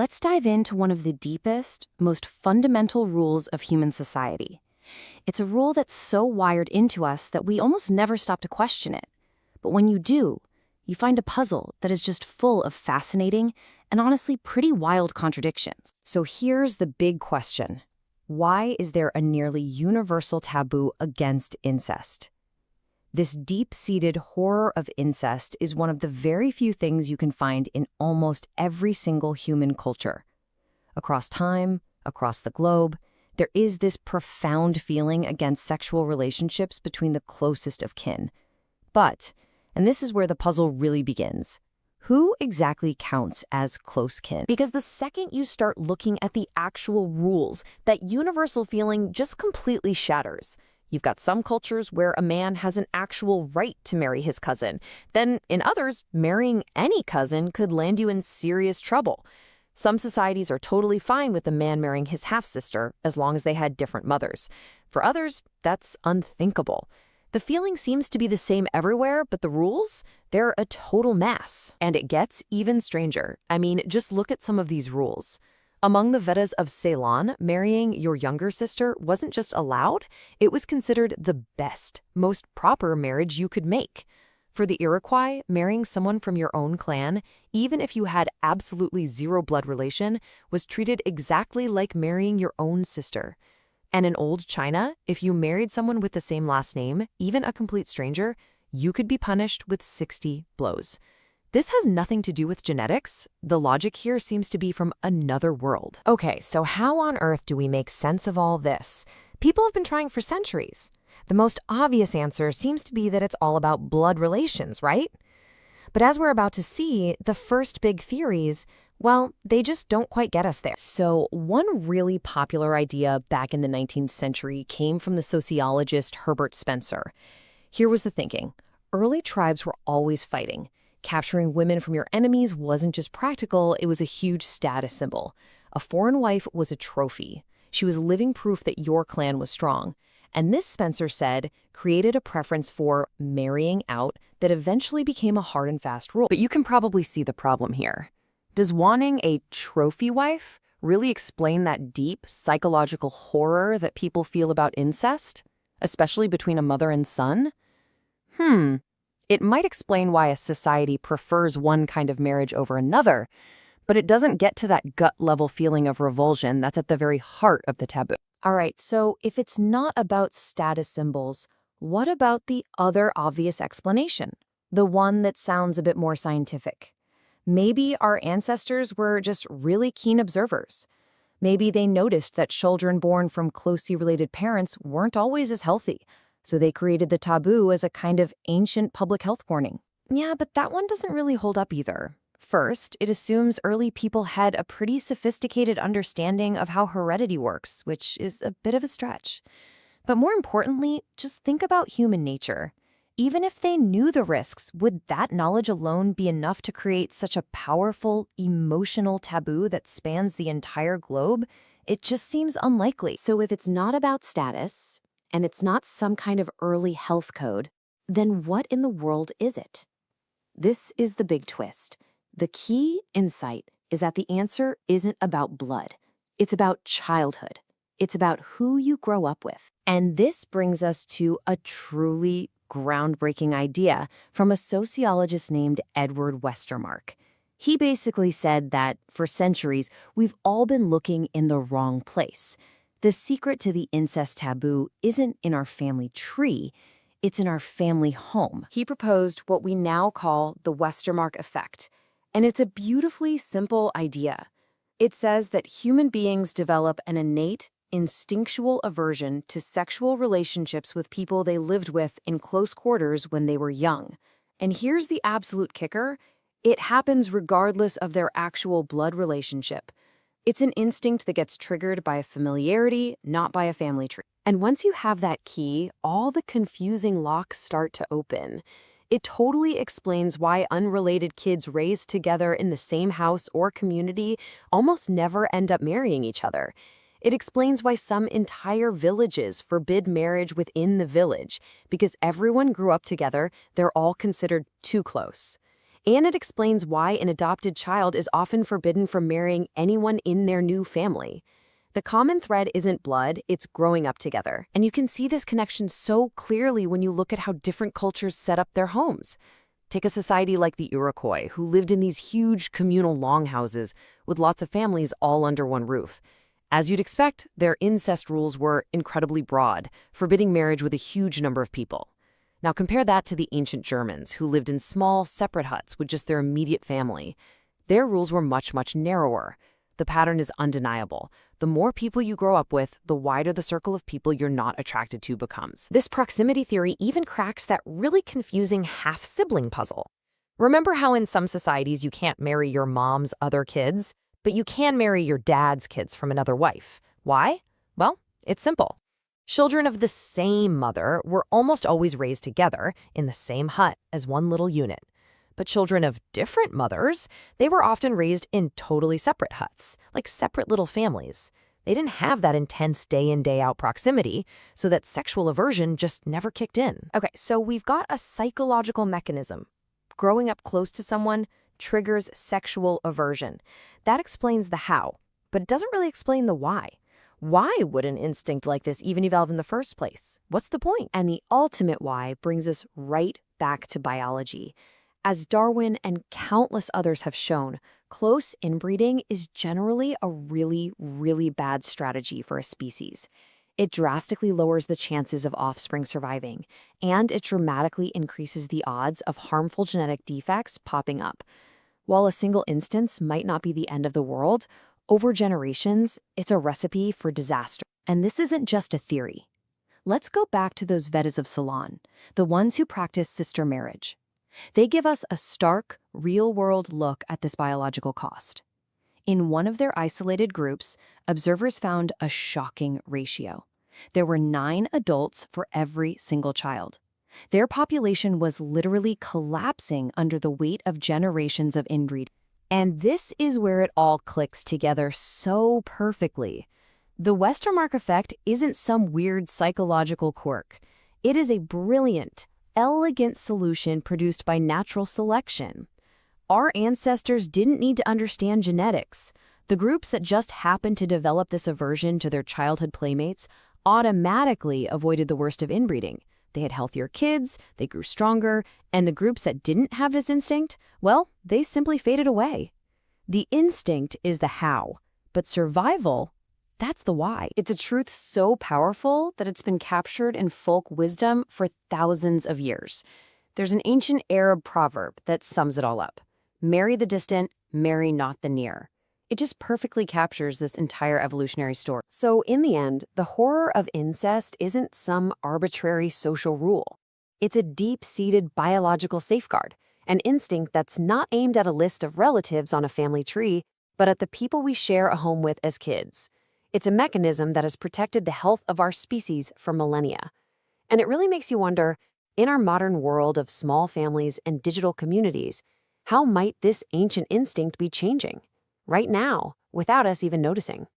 let's dive into one of the deepest, most fundamental rules of human society. It's a rule that's so wired into us that we almost never stop to question it. But when you do, you find a puzzle that is just full of fascinating and honestly pretty wild contradictions. So here's the big question. Why is there a nearly universal taboo against incest? This deep-seated horror of incest is one of the very few things you can find in almost every single human culture. Across time, across the globe, there is this profound feeling against sexual relationships between the closest of kin. But, and this is where the puzzle really begins, who exactly counts as close kin? Because the second you start looking at the actual rules, that universal feeling just completely shatters. You've got some cultures where a man has an actual right to marry his cousin. Then, in others, marrying any cousin could land you in serious trouble. Some societies are totally fine with a man marrying his half-sister as long as they had different mothers. For others, that's unthinkable. The feeling seems to be the same everywhere, but the rules, they're a total mess. And it gets even stranger. I mean, just look at some of these rules. Among the Vedas of Ceylon, marrying your younger sister wasn't just allowed, it was considered the best, most proper marriage you could make. For the Iroquois, marrying someone from your own clan, even if you had absolutely zero blood relation, was treated exactly like marrying your own sister. And in old China, if you married someone with the same last name, even a complete stranger, you could be punished with 60 blows. This has nothing to do with genetics. The logic here seems to be from another world. Okay, so how on earth do we make sense of all this? People have been trying for centuries. The most obvious answer seems to be that it's all about blood relations, right? But as we're about to see, the first big theories, well, they just don't quite get us there. So one really popular idea back in the 19th century came from the sociologist Herbert Spencer. Here was the thinking. Early tribes were always fighting. Capturing women from your enemies wasn't just practical, it was a huge status symbol. A foreign wife was a trophy. She was living proof that your clan was strong. And this, Spencer said, created a preference for marrying out that eventually became a hard and fast rule. But you can probably see the problem here. Does wanting a trophy wife really explain that deep psychological horror that people feel about incest, especially between a mother and son? It might explain why a society prefers one kind of marriage over another, but it doesn't get to that gut-level feeling of revulsion that's at the very heart of the taboo. All right, so if it's not about status symbols, what about the other obvious explanation? The one that sounds a bit more scientific. Maybe our ancestors were just really keen observers. Maybe they noticed that children born from closely related parents weren't always as healthy, so they created the taboo as a kind of ancient public health warning. Yeah, but that one doesn't really hold up either. First, it assumes early people had a pretty sophisticated understanding of how heredity works, which is a bit of a stretch. But more importantly, just think about human nature. Even if they knew the risks, would that knowledge alone be enough to create such a powerful, emotional taboo that spans the entire globe? It just seems unlikely. So if it's not about status, and it's not some kind of early health code, then what in the world is it? This is the big twist. The key insight is that the answer isn't about blood. It's about childhood. It's about who you grow up with. And this brings us to a truly groundbreaking idea from a sociologist named Edvard Westermarck. He basically said that, for centuries, we've all been looking in the wrong place. The secret to the incest taboo isn't in our family tree, it's in our family home. He proposed what we now call the Westermarck Effect, and it's a beautifully simple idea. It says that human beings develop an innate, instinctual aversion to sexual relationships with people they lived with in close quarters when they were young. And here's the absolute kicker. It happens regardless of their actual blood relationship. It's an instinct that gets triggered by a familiarity, not by a family tree. And once you have that key, all the confusing locks start to open. It totally explains why unrelated kids raised together in the same house or community almost never end up marrying each other. It explains why some entire villages forbid marriage within the village, because everyone grew up together, they're all considered too close. And it explains why an adopted child is often forbidden from marrying anyone in their new family. The common thread isn't blood, it's growing up together. And you can see this connection so clearly when you look at how different cultures set up their homes. Take a society like the Iroquois, who lived in these huge communal longhouses with lots of families all under one roof. As you'd expect, their incest rules were incredibly broad, forbidding marriage with a huge number of people. Now compare that to the ancient Germans, who lived in small, separate huts with just their immediate family. Their rules were much, much narrower. The pattern is undeniable. The more people you grow up with, the wider the circle of people you're not attracted to becomes. This proximity theory even cracks that really confusing half-sibling puzzle. Remember how in some societies you can't marry your mom's other kids, but you can marry your dad's kids from another wife? Why? Well, it's simple. Children of the same mother were almost always raised together in the same hut as one little unit. But children of different mothers, they were often raised in totally separate huts, like separate little families. They didn't have that intense day-in, day-out proximity, so that sexual aversion just never kicked in. Okay, so we've got a psychological mechanism. Growing up close to someone triggers sexual aversion. That explains the how, but it doesn't really explain the why. Why would an instinct like this even evolve in the first place? What's the point? And the ultimate why brings us right back to biology. As Darwin and countless others have shown, close inbreeding is generally a really, really bad strategy for a species. It drastically lowers the chances of offspring surviving, and it dramatically increases the odds of harmful genetic defects popping up. While a single instance might not be the end of the world, over generations, it's a recipe for disaster. And this isn't just a theory. Let's go back to those Vedas of Ceylon, the ones who practice sister marriage. They give us a stark, real-world look at this biological cost. In one of their isolated groups, observers found a shocking ratio. There were 9 adults for every single child. Their population was literally collapsing under the weight of generations of inbreeding. And this is where it all clicks together so perfectly. The Westermarck Effect isn't some weird psychological quirk. It is a brilliant, elegant solution produced by natural selection. Our ancestors didn't need to understand genetics. The groups that just happened to develop this aversion to their childhood playmates automatically avoided the worst of inbreeding. They had healthier kids, they grew stronger, and the groups that didn't have this instinct, well, they simply faded away. The instinct is the how, but survival, that's the why. It's a truth so powerful that it's been captured in folk wisdom for thousands of years. There's an ancient Arab proverb that sums it all up. Marry the distant, marry not the near. It just perfectly captures this entire evolutionary story. So in the end, the horror of incest isn't some arbitrary social rule. It's a deep-seated biological safeguard, an instinct that's not aimed at a list of relatives on a family tree, but at the people we share a home with as kids. It's a mechanism that has protected the health of our species for millennia. And it really makes you wonder, in our modern world of small families and digital communities, how might this ancient instinct be changing? Right now, without us even noticing.